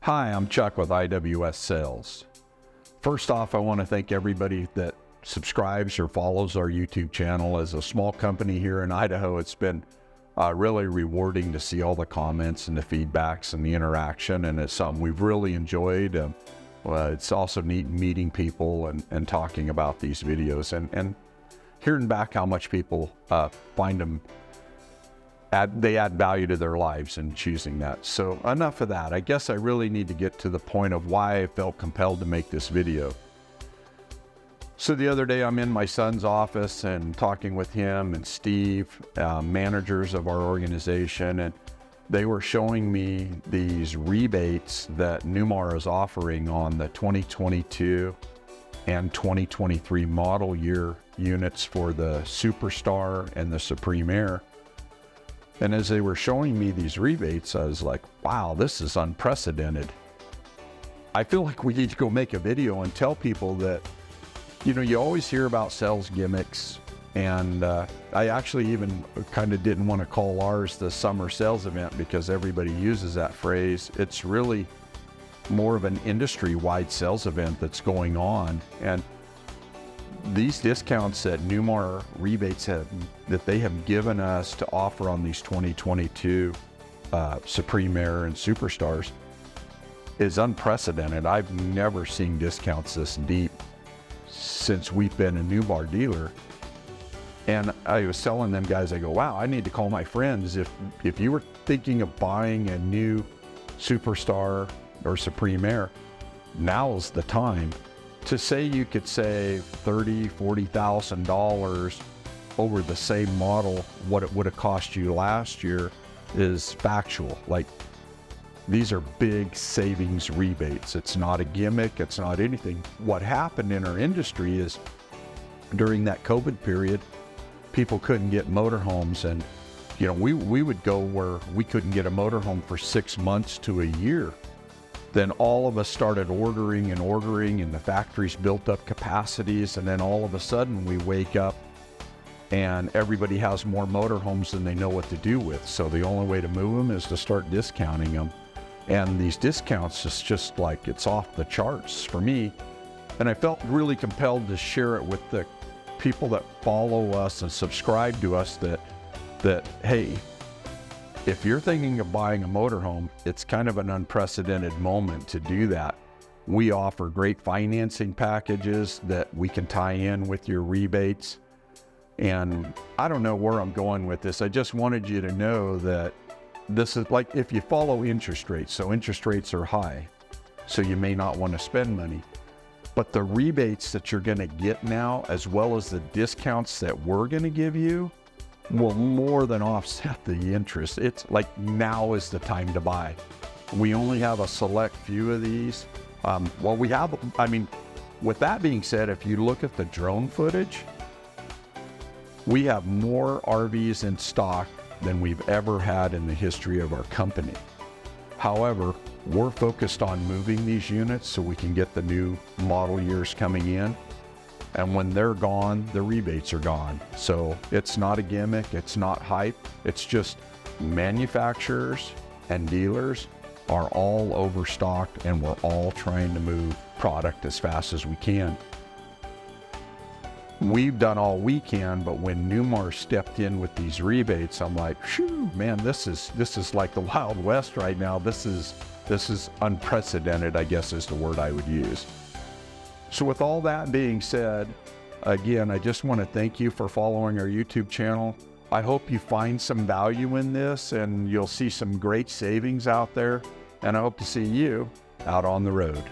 Hi, I'm Chuck with IWS Sales. First off, I want to thank everybody that subscribes or follows our YouTube channel. As a small company here in Idaho, it's been really rewarding to see all the comments and the feedbacks and the interaction, and it's something we've really enjoyed. It's also neat meeting people and talking about these videos and hearing back how much people find them. They add value to their lives in choosing that. So enough of that. I guess I really need to get to the point of why I felt compelled to make this video. So the other day I'm in my son's office and talking with him and Steve, managers of our organization, and they were showing me these rebates that Newmar is offering on the 2022 and 2023 model year units for the Superstar and the Supreme Air. And as they were showing me these rebates, I was like, wow, this is unprecedented. I feel like we need to go make a video and tell people that, you know, you always hear about sales gimmicks. And I actually even kind of didn't want to call ours the summer sales event because everybody uses that phrase. It's really more of an industry-wide sales event that's going on. And these discounts that Newmar Rebates that they have given us to offer on these 2022 Supreme Air and Superstars is unprecedented. I've never seen discounts this deep since we've been a Newmar dealer. And I was telling them guys, I go, wow, I need to call my friends. If you were thinking of buying a new Superstar or Supreme Air, now's the time. To say you could save $30,000, $40,000 over the same model, what it would have cost you last year, is factual. Like, these are big savings rebates. It's not a gimmick, it's not anything. What happened in our industry is during that COVID period, people couldn't get motorhomes, and you know, we would go where we couldn't get a motorhome for 6 months to a year. Then all of us started ordering, and the factories built up capacities, and then all of a sudden we wake up and everybody has more motorhomes than they know what to do with. So the only way to move them is to start discounting them. And these discounts is just like, it's off the charts for me. And I felt really compelled to share it with the people that follow us and subscribe to us that hey, if you're thinking of buying a motorhome, it's kind of an unprecedented moment to do that. We offer great financing packages that we can tie in with your rebates. And I don't know where I'm going with this. I just wanted you to know that this is like if you follow interest rates. So interest rates are high, so you may not want to spend money. But the rebates that you're going to get now, as well as the discounts that we're going to give you, will more than offset the interest. It's like, now is the time to buy. We only have a select few of these. Well, we have, I mean, with that being said, if you look at the drone footage, we have more RVs in stock than we've ever had in the history of our company. However, we're focused on moving these units so we can get the new model years coming in. And when they're gone, the rebates are gone. So it's not a gimmick, it's not hype. It's just manufacturers and dealers are all overstocked, and we're all trying to move product as fast as we can. We've done all we can, but when Newmar stepped in with these rebates, I'm like, phew, man, this is like the Wild West right now. This is unprecedented, I guess is the word I would use. So with all that being said, again, I just want to thank you for following our YouTube channel. I hope you find some value in this and you'll see some great savings out there. And I hope to see you out on the road.